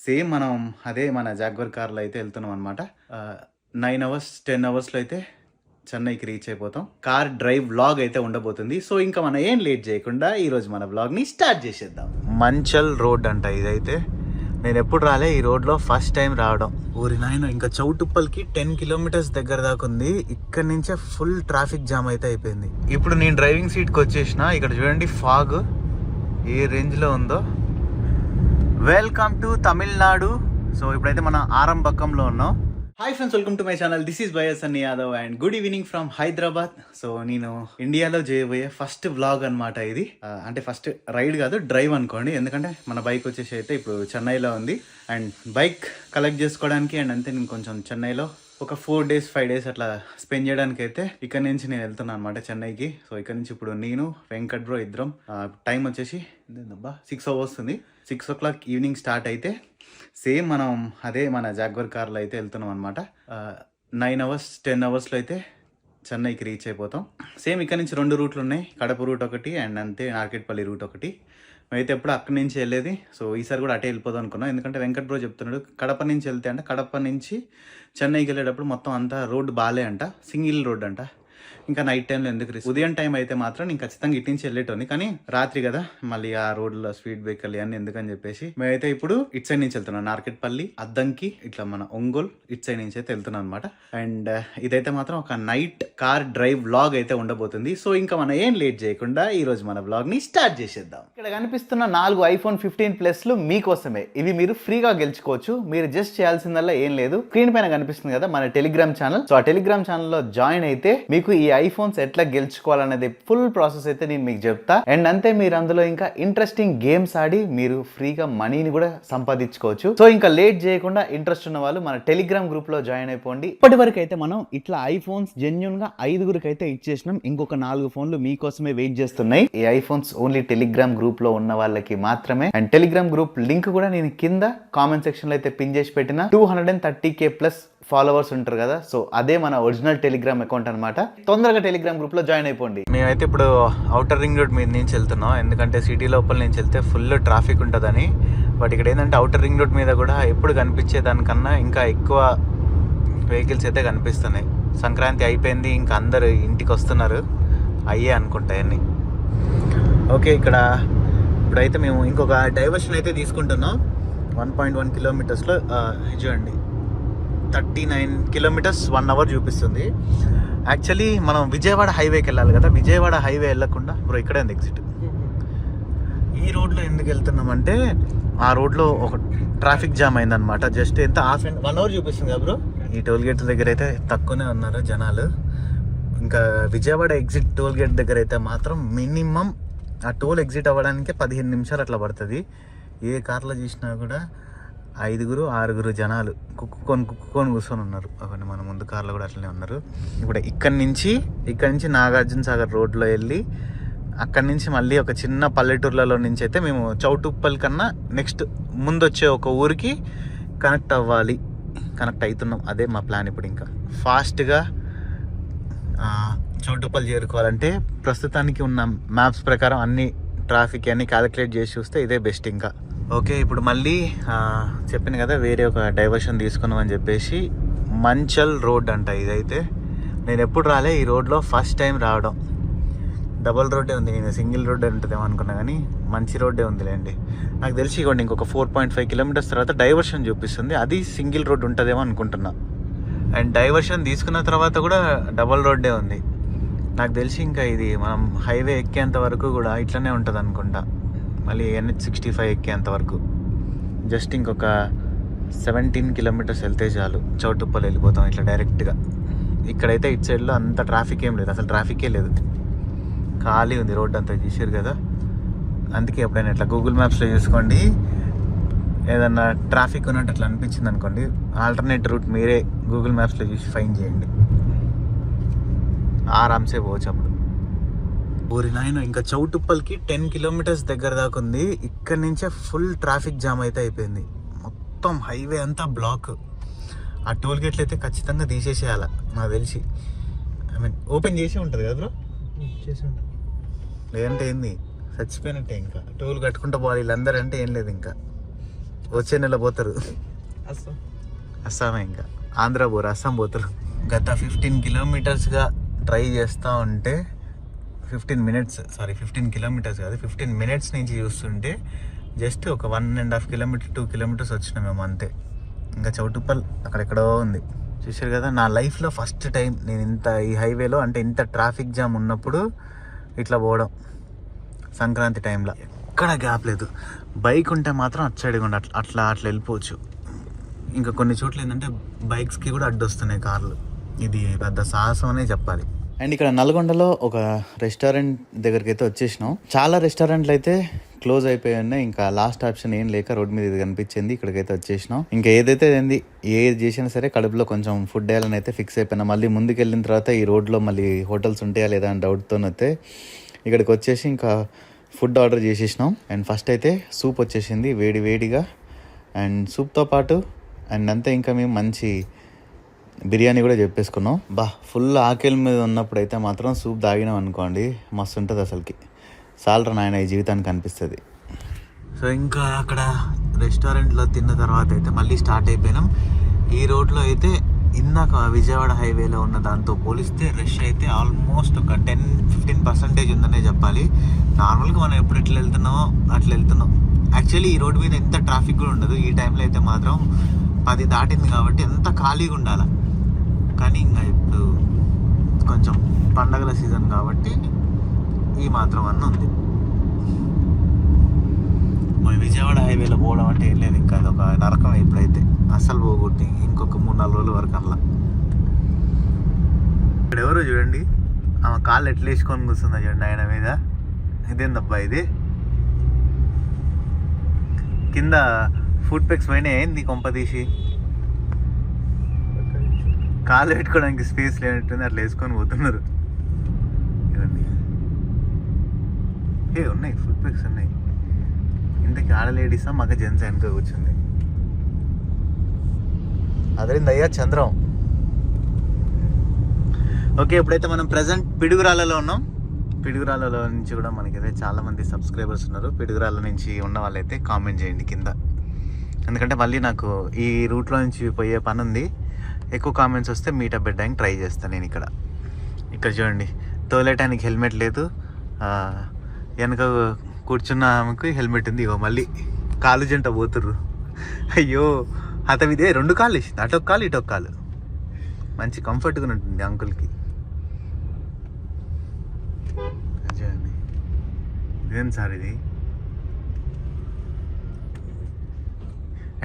Same మనం అదే మన జాగ్వర్ కార్లో అయితే వెళ్తున్నాం అనమాట. 9 అవర్స్ 10 అవర్స్లో అయితే చెన్నైకి రీచ్ అయిపోతాం. కార్ డ్రైవ్ వ్లాగ్ అయితే ఉండబోతుంది. సో ఇంకా మనం ఏం లేట్ చేయకుండా ఈరోజు మన వ్లాగ్ని స్టార్ట్ చేసేద్దాం. మంచల్ రోడ్ అంట ఇదైతే. నేను ఎప్పుడు రాలే ఈ రోడ్లో, ఫస్ట్ టైం రావడం. ఊరి నాయన, ఇంకా చౌటుప్పల్కి 10 కిలోమీటర్స్ దగ్గర దాకా ఉంది. ఇక్కడ నుంచే ఫుల్ ట్రాఫిక్ జామ్ అయితే అయిపోయింది. ఇప్పుడు నేను డ్రైవింగ్ సీట్కి వచ్చేసిన. ఇక్కడ చూడండి ఫాగ్ ఏ రేంజ్లో ఉందో. Welcome to Tamil Nadu. సో ఇప్పుడైతే మనం ఆరంభకంలో ఉన్నాం. Hi friends, welcome to my channel. This is Bayya Yadav and good evening from Hyderabad. So నేను ఇండియాలో చేయబోయే ఫస్ట్ వ్లాగ్ అనమాట ఇది. అంటే ఫస్ట్ రైడ్ కాదు, డ్రైవ్ అనుకోండి. ఎందుకంటే మన బైక్ వచ్చేసి అయితే ఇప్పుడు చెన్నైలో ఉంది. అండ్ బైక్ కలెక్ట్ చేసుకోవడానికి అండ్ అంతే నేను కొంచెం చెన్నైలో ఒక 4 days 5 days అట్లా స్పెండ్ చేయడానికి అయితే ఇక్కడ నుంచి నేను వెళ్తున్నాను అనమాట చెన్నైకి. సో ఇక్కడ నుంచి ఇప్పుడు నేను వెంకట్ బ్రో ఇద్దరం, టైం వచ్చేసి 6 అవర్స్ ఉంది. 6 o'clock ఈవినింగ్ స్టార్ట్ అయితే సేమ్ మనం అదే మన జాగ్వర్ కార్లో అయితే వెళ్తున్నాం అనమాట. 9 hours 10 అవర్స్లో అయితే చెన్నైకి రీచ్ అయిపోతాం. సేమ్ ఇక్కడ నుంచి 2 రూట్లు ఉన్నాయి. కడప రూట్ ఒకటి అండ్ అంతే నార్కెట్పల్లి రూట్ ఒకటి. మేమైతే ఎప్పుడు అక్కడి నుంచి వెళ్ళేది. సో ఈసారి కూడా అటే వెళ్ళిపోదాం అనుకున్నాం. ఎందుకంటే వెంకట్ బ్రో చెప్తున్నాడు కడప నుంచి వెళ్తే అంటే కడప నుంచి చెన్నైకి వెళ్ళేటప్పుడు మొత్తం అంతా రోడ్డు బాలే అంట, సింగిల్ రోడ్ అంట. ఇంకా నైట్ టైంలో ఎందుకు రిస్క్. ఉదయం టైం అయితే మాత్రం నేను ఖచ్చితంగా ఇటు నుంచి వెళ్ళేటోని, కానీ రాత్రి కదా మళ్ళీ ఆ రోడ్లో స్పీడ్ బ్రేకర్లు అన్నీ ఎందుకని చెప్పేసి మేమైతే ఇప్పుడు ఇటు సైడ్ నుంచి వెళ్తున్నాం. నార్కెట్పల్లి, అద్దంకి, ఇట్లా మన ఒంగోల్ ఇటు సైడ్ నుంచి అయితే వెళ్తున్నాం అనమాట. అండ్ ఇదైతే మాత్రం ఒక నైట్ కార్ డ్రైవ్ వ్లాగ్ అయితే ఉండబోతుంది. సో ఇంకా మనం ఏం లేట్ చేయకుండా ఈ రోజు మన వ్లాగ్ ని స్టార్ట్ చేసేద్దాం. ఇక్కడ కనిపిస్తున్న 4 iPhone 15 Plusలు మీకోసమే. ఇవి మీరు ఫ్రీగా గెలుచుకోవచ్చు. మీరు జస్ట్ చేయాల్సిందల్లా ఏం లేదు, స్క్రీన్ పైన కనిపిస్తుంది కదా మన టెలిగ్రామ్ ఛానల్. సో ఆ టెలిగ్రామ్ ఛానల్లో జాయిన్ అయితే మీకు ఈ ఐఫోన్స్ ఎట్లా గెలుచుకోవాలనేది ఫుల్ ప్రాసెస్ అయితే నేను మీకు చెప్తా. అండ్ అంతే మీరు అందులో ఇంకా ఇంట్రెస్టింగ్ గేమ్స్ ఆడి మీరు ఫ్రీగా మనీని కూడా సంపాదించుకోవచ్చు. సో ఇంకా లేట్ చేయకుండా ఇంట్రెస్ట్ ఉన్న వాళ్ళు మన టెలిగ్రామ్ గ్రూప్ లో జాయిన్ అయిపోండి. ఇప్పటి వరకు అయితే మనం ఇట్లా ఐఫోన్స్ జెన్యూన్ గా 5గురికి అయితే ఇచ్చేసినాం. ఇంకొక 4 ఫోన్లు మీకోసమే వెయిట్ చేస్తున్నాయి. ఈ ఐఫోన్స్ ఓన్లీ టెలిగ్రామ్ గ్రూప్ లో ఉన్న వాళ్ళకి మాత్రమే. అండ్ టెలిగ్రామ్ గ్రూప్ లింక్ కూడా నేను కింద కామెంట్ సెక్షన్ లో అయితే పిన్ చేసి పెట్టిన. 230K ప్లస్ ఫాలోవర్స్ ఉంటారు కదా, సో అదే మన ఒరిజినల్ టెలిగ్రామ్ అకౌంట్ అనమాట. తొందరగా టెలిగ్రామ్ గ్రూప్ లో జాయిన్ అయిపోండి. మేమైతే ఇప్పుడు ఔటర్ రింగ్ రోడ్ మీద నుంచి వెళ్తున్నాం. ఎందుకంటే సిటీ లోపల నుంచి వెళ్తే ఫుల్ ట్రాఫిక్ ఉంటుందని. బట్ ఇక్కడ ఏంటంటే ఔటర్ రింగ్ రోడ్ మీద కూడా ఎప్పుడు కనిపించే దానికన్నా ఇంకా ఎక్కువ వెహికల్స్ అయితే కనిపిస్తున్నాయి. సంక్రాంతి అయిపోయింది, ఇంకా అందరు ఇంటికి వస్తున్నారు అయ్యే అనుకుంటా అన్నీ. ఓకే, ఇక్కడ ఇప్పుడైతే మేము ఇంకొక డైవర్షన్ అయితే తీసుకుంటున్నాం. 1.1 kilometers చూడండి 39 kilometers 1 hour చూపిస్తుంది. యాక్చువల్లీ మనం విజయవాడ హైవేకి వెళ్ళాలి కదా. విజయవాడ హైవే వెళ్ళకుండా బ్రో ఇక్కడే ఉంది ఎగ్జిట్. ఈ రోడ్లో ఎందుకు వెళ్తున్నామంటే ఆ రోడ్లో ఒక ట్రాఫిక్ జామ్ అయిందనమాట. జస్ట్ ఎంత 1 hour చూపిస్తుంది కదా బ్రో. ఈ టోల్ గేట్ దగ్గర అయితే తక్కువనే ఉన్నారు జనాలు. ఇంకా విజయవాడ ఎగ్జిట్ టోల్ గేట్ దగ్గర అయితే మాత్రం మినిమం ఆ టోల్ ఎగ్జిట్ అవ్వడానికి 15 నిమిషాలు అట్లా పడుతుంది. ఏ కార్లో చూసినా కూడా 5-6 జనాలు కుక్కుకొని కూర్చొని ఉన్నారు. అవన్నీ మన ముందు కార్లో కూడా అట్లనే ఉన్నారు. ఇప్పుడు ఇక్కడి నుంచి నాగార్జున సాగర్ రోడ్లో వెళ్ళి అక్కడి నుంచి మళ్ళీ ఒక చిన్న పల్లెటూర్లలో నుంచి అయితే మేము చౌటుప్పల్ కన్నా నెక్స్ట్ ముందు వచ్చే ఒక ఊరికి కనెక్ట్ అవుతున్నాం. అదే మా ప్లాన్. ఇప్పుడు ఇంకా ఫాస్ట్గా చౌటుప్పల్ చేరుకోవాలంటే ప్రస్తుతానికి ఉన్న మ్యాప్స్ ప్రకారం అన్ని ట్రాఫిక్ అన్ని క్యాలిక్యులేట్ చేసి చూస్తే ఇదే బెస్ట్. ఇంకా ఓకే, ఇప్పుడు మళ్ళీ చెప్పాను కదా వేరే ఒక డైవర్షన్ తీసుకున్నాం అని చెప్పేసి. మంచల్ రోడ్ అంట ఇదైతే. నేను ఎప్పుడు రాలే ఈ రోడ్లో, ఫస్ట్ టైం రావడం. డబుల్ రోడ్డే ఉంది. నేను సింగిల్ రోడ్డే ఉంటుందేమో అనుకున్నా, కానీ మంచి రోడ్డే ఉందిలేండి. నాకు తెలిసి ఇవ్వండి ఇంకొక 4.5 kilometers తర్వాత డైవర్షన్ చూపిస్తుంది. అది సింగిల్ రోడ్ ఉంటుందేమో అనుకుంటున్నా. అండ్ డైవర్షన్ తీసుకున్న తర్వాత కూడా డబుల్ రోడ్డే ఉంది. నాకు తెలిసి ఇంకా ఇది మనం హైవే ఎక్కేంత వరకు కూడా ఇట్లనే ఉంటుంది అనుకుంటా. మళ్ళీ NH65 ఎక్కేంత వరకు జస్ట్ ఇంకొక 17 kilometers వెళ్తే చాలు చౌటుప్పల్ వెళ్ళిపోతాం ఇట్లా డైరెక్ట్గా. ఇక్కడైతే ఇటు సైడ్లో అంత ట్రాఫిక్ ఏం లేదు, అసలు ట్రాఫికే లేదు, ఖాళీ ఉంది రోడ్ అంతా. చూసారు కదా. అందుకే ఎప్పుడైనా ఇట్లా గూగుల్ మ్యాప్స్లో చూసుకోండి, ఏదన్నా ట్రాఫిక్ ఉన్నట్టు అట్లా అనిపించింది అనుకోండి, ఆల్టర్నేట్ రూట్ మీరే గూగుల్ మ్యాప్స్లో చూసి ఫైన్ చేయండి. ఆరామ్సే పోవచ్చు అప్పుడు. ఊరి నాయన, ఇంకా చౌటుప్పల్కి 10 kilometers దగ్గర దాకా ఉంది. ఇక్కడ నుంచే ఫుల్ ట్రాఫిక్ జామ్ అయితే అయిపోయింది. మొత్తం హైవే అంతా బ్లాక్. ఆ టోల్ గేట్లు అయితే ఖచ్చితంగా తీసేసేయాలి నాకు తెలిసి. ఓపెన్ చేసి ఉంటుంది కదా బ్రో, చేసి ఉంటుంది. లేదంటే ఏంది చచ్చిపోయినట్టే. ఇంకా టోల్ కట్టుకుంటూ పోవాలి వీళ్ళందరూ అంటే ఏం లేదు. ఇంకా వచ్చే నెల పోతారు అస్సామే, ఇంకా ఆంధ్ర పోరు, అస్సాం పోతారు. గత 15 కిలోమీటర్స్గా ట్రై చేస్తూ ఉంటే 15 కిలోమీటర్స్ కాదు, 15 మినిట్స్ నుంచి చూస్తుంటే జస్ట్ ఒక 1.5 కిలోమీటర్ 2 కిలోమీటర్స్ వచ్చినాం మేము అంతే. ఇంకా చౌటుప్పల్ అక్కడెక్కడో ఉంది. చూసారు కదా, నా లైఫ్లో ఫస్ట్ టైం నేను ఇంత ఈ హైవేలో అంటే ఇంత ట్రాఫిక్ జామ్ ఉన్నప్పుడు ఇట్లా పోవడం. సంక్రాంతి టైంలో ఎక్కడ గ్యాప్ లేదు. బైక్ ఉంటే మాత్రం అట్లా అట్లా వెళ్ళిపోవచ్చు. ఇంకా కొన్ని చోట్ల ఏంటంటే బైక్స్కి కూడా అడ్డొస్తున్నాయి కార్లు. ఇది పెద్ద సాహసం అనే చెప్పాలి. అండ్ ఇక్కడ నల్గొండలో ఒక రెస్టారెంట్ దగ్గరికి అయితే వచ్చేసినాం. చాలా రెస్టారెంట్లు అయితే క్లోజ్ అయిపోయి ఉన్నాయి. ఇంకా లాస్ట్ ఆప్షన్ ఏం లేక రోడ్ మీద ఇది కనిపించింది, ఇక్కడికైతే వచ్చేసినాం. ఇంకా ఏదైతే ఏది చేసినా సరే కడుపులో కొంచెం ఫుడ్ వేయాలని అయితే ఫిక్స్ అయిపోయినా. మళ్ళీ ముందుకు వెళ్ళిన తర్వాత ఈ రోడ్లో మళ్ళీ హోటల్స్ ఉంటాయా లేదా అని డౌట్తో అయితే ఇక్కడికి వచ్చేసి ఇంకా ఫుడ్ ఆర్డర్ చేసేసినాం. అండ్ ఫస్ట్ అయితే సూప్ వచ్చేసింది వేడిగా. అండ్ సూప్తో పాటు అండ్ అంతే ఇంకా మేము మంచి బిర్యానీ కూడా చెప్పేసుకున్నాం. ఫుల్ ఆకలి మీద ఉన్నప్పుడు అయితే మాత్రం సూప్ తాగినాం అనుకోండి, మస్తు ఉంటుంది అసలుకి. సాలరా నాయన ఈ జీవితానికి అనిపిస్తుంది. సో ఇంకా అక్కడ రెస్టారెంట్లో తిన్న తర్వాత అయితే మళ్ళీ స్టార్ట్ అయిపోయినాం. ఈ రోడ్లో అయితే ఇందాక విజయవాడ హైవేలో ఉన్న దాంతో పోలిస్తే రష్ అయితే ఆల్మోస్ట్ ఒక 10-15% ఉందనే చెప్పాలి. నార్మల్గా మనం ఎప్పుడు ఎట్లా వెళ్తున్నామో అట్లా వెళ్తున్నాం. యాక్చువల్లీ ఈ రోడ్డు మీద ఎంత ట్రాఫిక్ కూడా ఉండదు. ఈ టైంలో అయితే మాత్రం 10 దాటింది కాబట్టి ఎంత ఖాళీగా ఉండాలి. కానీ ఇంకా ఇప్పుడు కొంచెం పండగల సీజన్ కాబట్టి ఈ మాత్రం అన్న ఉంది. విజయవాడ హైవేలో పోవడం అంటే ఏం లేదు, ఇంకా అదొక నరకం. ఇప్పుడైతే అస్సలు పోగొట్టి ఇంకొక 3-4 రోజుల వరకు అలా. ఇక్కడ ఎవరో చూడండి, ఆమె కాళ్ళు ఎట్లా వేసుకొని కూర్చుందా చూడండి ఆయన మీద. ఇదేందబ్బా ఇది, కింద ఫుడ్ పెక్స్ పైన ఏంది కొంప తీసి కాళ్ళు పెట్టుకోవడానికి స్పేస్ లేనట్టుంది, అట్లా వేసుకొని పోతున్నారు. ఇవన్నీ ఉన్నాయి, ఫుడ్ పెక్స్ ఉన్నాయి. ఇంతకీ ఆడ లేడీసా మగ జెంట్స్ వెనక కూర్చుంది. అదేందయ్యా చంద్రం. ఓకే, ఇప్పుడైతే మనం ప్రజెంట్ పిడుగురాళ్ళలో ఉన్నాం. పిడుగురాళ్ళలో నుంచి కూడా మనకైతే చాలామంది సబ్స్క్రైబర్స్ ఉన్నారు. పిడుగురాళ్ళ నుంచి ఉన్న వాళ్ళైతే కామెంట్ చేయండి కింద, ఎందుకంటే మళ్ళీ నాకు ఈ రూట్లో నుంచి పోయే పని ఉంది. ఎక్కువ కామెంట్స్ వస్తే మీటప్ పెట్టడానికి ట్రై చేస్తాను నేను. ఇక్కడ చూడండి, తోలేటానికి హెల్మెట్ లేదు, వెనక కూర్చున్న ఆమెకు హెల్మెట్ ఉంది. ఇగో మళ్ళీ కాలు జంట పోతుర్రు. అయ్యో అతవిదే 2 కాళ్ళు వేసింది, అటొక కాలు ఇటొక కాలు. మంచి కంఫర్ట్గా ఉంటుంది అంకుల్కి. చూడండి ఇదేం సార్ ఇది.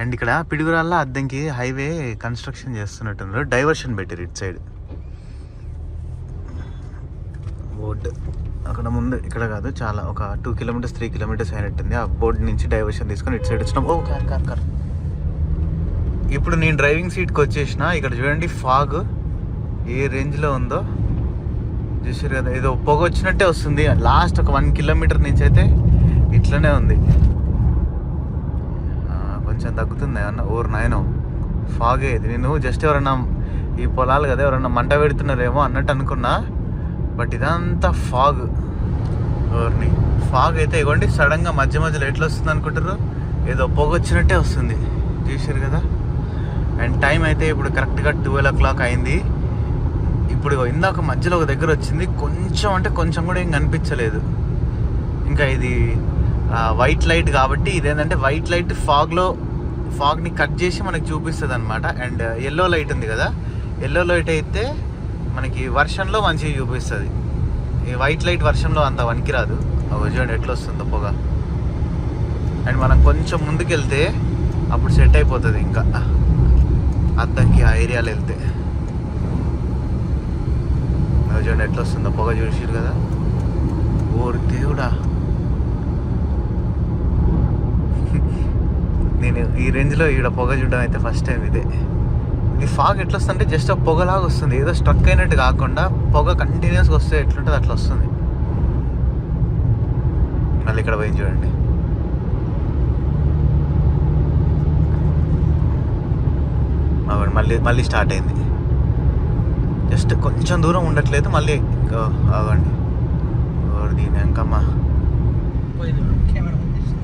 అండ్ ఇక్కడ పిడుగురాళ్ళ అద్దంకి హైవే కన్స్ట్రక్షన్ చేస్తున్నట్టున్నారు. డైవర్షన్ పెట్టారు ఇటు సైడ్ బోర్డు. అక్కడ ముందు ఇక్కడ కాదు, చాలా ఒక 2 కిలోమీటర్స్ 3 కిలోమీటర్స్ అయినట్టుంది. ఆ బోర్డు నుంచి డైవర్షన్ తీసుకొని ఇటు సైడ్ వచ్చినాం. ఓ కార్. ఇప్పుడు నేను డ్రైవింగ్ సీట్కి వచ్చేసిన. ఇక్కడ చూడండి ఫాగ్ ఏ రేంజ్లో ఉందో చూసారు కదా. ఏదో పొగ వచ్చినట్టే వస్తుంది. లాస్ట్ ఒక 1 కిలోమీటర్ నుంచి అయితే ఇట్లనే ఉంది. కొంచెం తగ్గుతుంది ఏమన్నా. ఓర్ నాయనో ఫాగే ఇది. నేను జస్ట్ ఎవరన్నా ఈ పొలాలు కదా ఎవరన్నా మంట పెడుతున్నారేమో అన్నట్టు అనుకున్నా, బట్ ఇదంతా ఫాగ్. ఓర్ని ఫాగ్ అయితే ఇవ్వండి సడన్గా మధ్యలో ఎట్లా వస్తుంది అనుకుంటారు, ఏదో పొగ వచ్చినట్టే వస్తుంది. చూసారు కదా. అండ్ టైం అయితే ఇప్పుడు కరెక్ట్గా 12 o'clock అయింది. ఇప్పుడు ఇందాక మధ్యలో ఒక దగ్గర వచ్చింది, కొంచెం అంటే కొంచెం కూడా ఏం కనిపించలేదు. ఇంకా ఇది వైట్ లైట్ కాబట్టి ఇదేంటంటే వైట్ లైట్ ఫాగ్ని కట్ చేసి మనకి చూపిస్తుంది అనమాట. అండ్ ఎల్లో లైట్ ఉంది కదా, ఎల్లో లైట్ అయితే మనకి వర్షంలో మంచిగా చూపిస్తుంది. ఈ వైట్ లైట్ వర్షంలో అంత వనికిరాదు. చూడండి ఎట్లా వస్తుందో పొగ. అండ్ మనం కొంచెం ముందుకు వెళ్తే అప్పుడు సెట్ అయిపోతుంది. ఇంకా అద్దంకి ఆ ఏరియాలో వెళ్తే చూడండి ఎట్లా వస్తుందో పొగ. చూసిరు కదా. ఓరి దేవుడా, నేను ఈ రేంజ్లో ఈడ పొగ చూడడం అయితే ఫస్ట్ టైం. ఇది ఫాగ్ ఎట్లా వస్తుందంటే జస్ట్ పొగలాగా వస్తుంది, ఏదో స్ట్రక్ అయినట్టు కాకుండా పొగ కంటిన్యూస్గా వస్తే ఎట్లుంటుంది అట్లా వస్తుంది. మళ్ళీ ఇక్కడ పోయి చూడండి. మళ్ళీ స్టార్ట్ అయింది. జస్ట్ కొంచెం దూరం ఉండట్లేదు, మళ్ళీ ఆగండి. దీని అంకమ్మా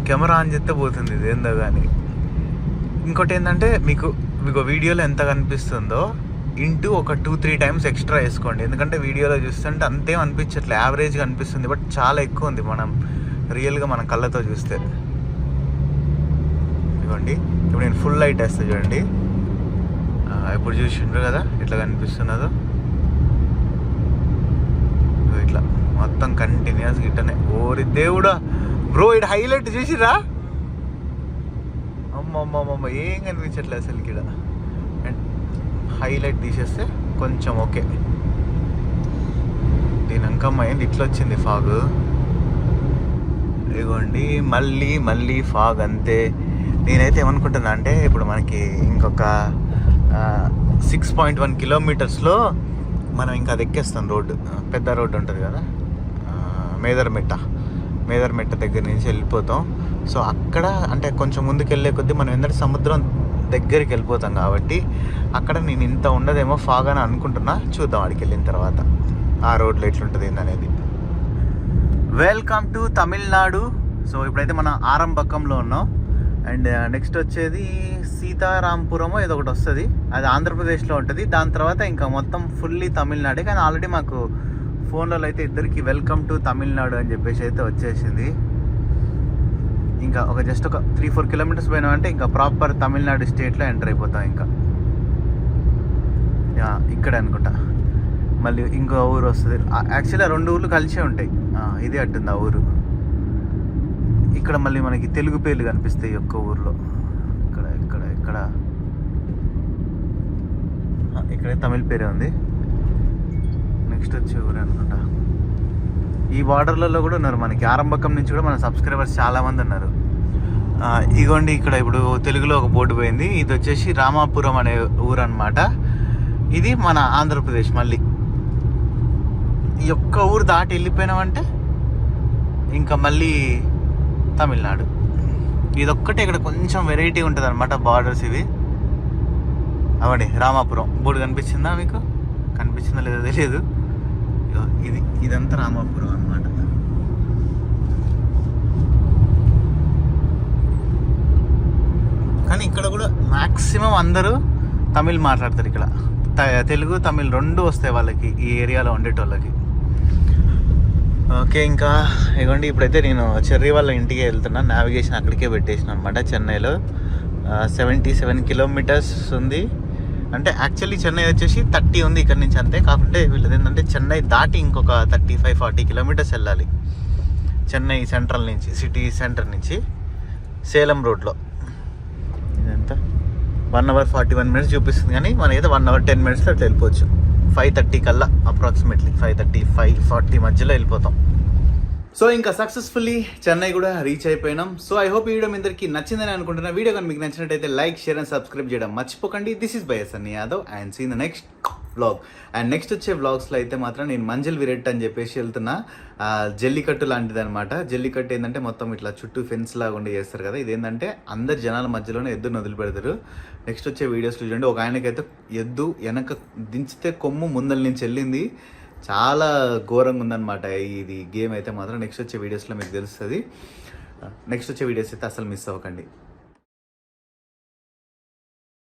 కెమెరా ఆన్ చేస్తే పోతుంది ఇది ఏందో కానీ. ఇంకోటి ఏంటంటే మీకు వీడియోలో ఎంత కనిపిస్తుందో ఇంటూ ఒక 2-3 టైమ్స్ ఎక్స్ట్రా వేసుకోండి. ఎందుకంటే వీడియోలో చూస్తుంటే అంతేం అనిపించట్లే, యావరేజ్గా అనిపిస్తుంది. బట్ చాలా ఎక్కువ ఉంది మనం రియల్గా మన కళ్ళతో చూస్తే. ఇవ్వండి, ఇప్పుడు నేను ఫుల్ లైట్ వేస్తా చూడండి. ఎప్పుడు చూసిండ్రు కదా ఇట్లా కనిపిస్తున్నదో, ఇట్లా మొత్తం కంటిన్యూస్ గిట్టనే. ఓరి దేవుడా బ్రో, ఇటు హైలైట్ చూసిరా? అమ్మమ్మమ్మ ఏం కనిపించట్లేదు అసలు ఇక్కడ. అండ్ హైలైట్ తీసేస్తే కొంచెం ఓకే. దీని అంకమ్మ ఏంది ఇట్లా వచ్చింది ఫాగ్. ఇదిగోండి మళ్ళీ ఫాగ్ అంతే. నేనైతే ఏమనుకుంటున్నా అంటే ఇప్పుడు మనకి ఇంకొక 6.1 కిలోమీటర్స్లో మనం ఇంకా అది ఎక్కేస్తాం. రోడ్డు, పెద్ద రోడ్డు ఉంటుంది కదా, మేదర్మెట్ట దగ్గర నుంచి వెళ్ళిపోతాం. సో అక్కడ అంటే కొంచెం ముందుకు వెళ్ళే కొద్దీ మనం ఏంటంటే సముద్రం దగ్గరికి వెళ్ళిపోతాం కాబట్టి అక్కడ నేను ఇంత ఉండదేమో ఫాగ్ అని అనుకుంటున్నా. చూద్దాం అక్కడికి వెళ్ళిన తర్వాత ఆ రోడ్లో ఎట్లుంటుంది ఏందనేది. Welcome to Tamil Nadu. సో ఇప్పుడైతే మనం ఆరంభకంలో ఉన్నాం. అండ్ నెక్స్ట్ వచ్చేది సీతారాంపురమో ఏదో ఒకటి వస్తుంది, అది ఆంధ్రప్రదేశ్లో ఉంటుంది. దాని తర్వాత ఇంకా మొత్తం ఫుల్లీ తమిళనాడే. కానీ ఆల్రెడీ మాకు ఫోన్లలో అయితే ఇద్దరికి వెల్కమ్ టు తమిళనాడు అని చెప్పేసి అయితే వచ్చేసింది. ఇంకా ఒక జస్ట్ ఒక 3-4 కిలోమీటర్స్ పోయినామంటే ఇంకా ప్రాపర్ తమిళనాడు స్టేట్లో ఎంటర్ అయిపోతాం. ఇంకా ఇక్కడే అనుకుంటా. మళ్ళీ ఇంకో ఊరు వస్తుంది. యాక్చువల్లీ 2 ఊర్లు కలిసే ఉంటాయి. ఇది అట్టుంది ఆ ఊరు. ఇక్కడ మళ్ళీ మనకి తెలుగు పేర్లు కనిపిస్తాయి ఒక్క ఊర్లో. ఇక్కడే తమిళ పేరే ఉంది. నెక్స్ట్ వచ్చే ఊరు అనుకుంటా. ఈ బార్డర్లలో కూడా ఉన్నారు మనకి. ఆరంభకం నుంచి కూడా మన సబ్స్క్రైబర్స్ చాలామంది ఉన్నారు. ఇగోండి ఇక్కడ ఇప్పుడు తెలుగులో ఒక బోర్డు పోయింది. ఇది వచ్చేసి రామాపురం అనే ఊరు అనమాట. ఇది మన ఆంధ్రప్రదేశ్. మళ్ళీ ఈ ఒక్క ఊరు దాటి వెళ్ళిపోయినామంటే ఇంకా మళ్ళీ తమిళనాడు. ఇదొక్కటే ఇక్కడ కొంచెం వెరైటీ ఉంటుంది అనమాట బార్డర్స్ ఇవి. అవండి రామాపురం బోర్డు కనిపించిందా మీకు? కనిపించిందా లేదో తెలియదు. ఇదంతా రామాపురం అనమాట. కానీ ఇక్కడ కూడా మ్యాక్సిమం అందరూ తమిళ్ మాట్లాడతారు. ఇక్కడ తెలుగు తమిళ్ 2 వస్తాయి వాళ్ళకి, ఈ ఏరియాలో ఉండేటోళ్ళకి. ఓకే, ఇంకా ఇగోండి ఇప్పుడైతే నేను చెర్రీ వాళ్ళ ఇంటికి వెళ్తున్నా. నావిగేషన్ అక్కడికే పెట్టేసిన అనమాట. చెన్నైలో 77 కిలోమీటర్స్ ఉంది. అంటే యాక్చువల్లీ చెన్నై వచ్చేసి 30 ఉంది ఇక్కడ నుంచి అంతే. కాకుంటే వీళ్ళది ఏంటంటే చెన్నై దాటి ఇంకొక 35-40 కిలోమీటర్స్ వెళ్ళాలి. చెన్నై సెంట్రల్ నుంచి, సిటీ సెంటర్ నుంచి సేలం రోడ్లో. ఇదంతా 1 hour 41 minutes చూపిస్తుంది. కానీ మనకైతే 1 hour 10 minutes అట్లా వెళ్ళిపోవచ్చు. 5:30 కల్లా అప్రాక్సిమేట్లీ 5:30-5:40 మధ్యలో వెళ్ళిపోతాం. సో ఇంకా సక్సెస్ఫుల్లీ చెన్నై కూడా రీచ్ అయిపోయినాం. సో ఐ హోప్ ఈ వీడియో మీ అందరికీ నచ్చిందని అనుకుంటున్నా. వీడియో కానీ మీకు నచ్చినట్టయితే లైక్, షేర్ అండ్ సబ్స్క్రైబ్ చేయడం మర్చిపోకండి. This is Bayya Yadav and see the next vlog. And next వచ్చే వ్లాగ్స్లో అయితే మాత్రం నేను మంజల్ విరెట్ అని చెప్పేసి వెళ్తున్నా. జల్లికట్టు లాంటిది అనమాట. జల్లికట్టు ఏంటంటే మొత్తం ఇట్లా చుట్టూ ఫెన్స్ లాగా ఉండి చేస్తారు కదా. ఇదేంటంటే అందరు జనాల మధ్యలోనే ఎద్దును వదిలిపెడతారు. నెక్స్ట్ వచ్చే వీడియోస్లో చూడండి. ఒక ఆయనకైతే ఎద్దు వెనక దించితే కొమ్ము ముందల నుంచి వెళ్ళింది. చాలా ఘోరంగా ఉందన్నమాట ఇది గేమ్ అయితే మాత్రం. నెక్స్ట్ వచ్చే వీడియోస్లో మీకు తెలుస్తుంది. నెక్స్ట్ వచ్చే వీడియోస్ అయితే అసలు మిస్ అవ్వకండి.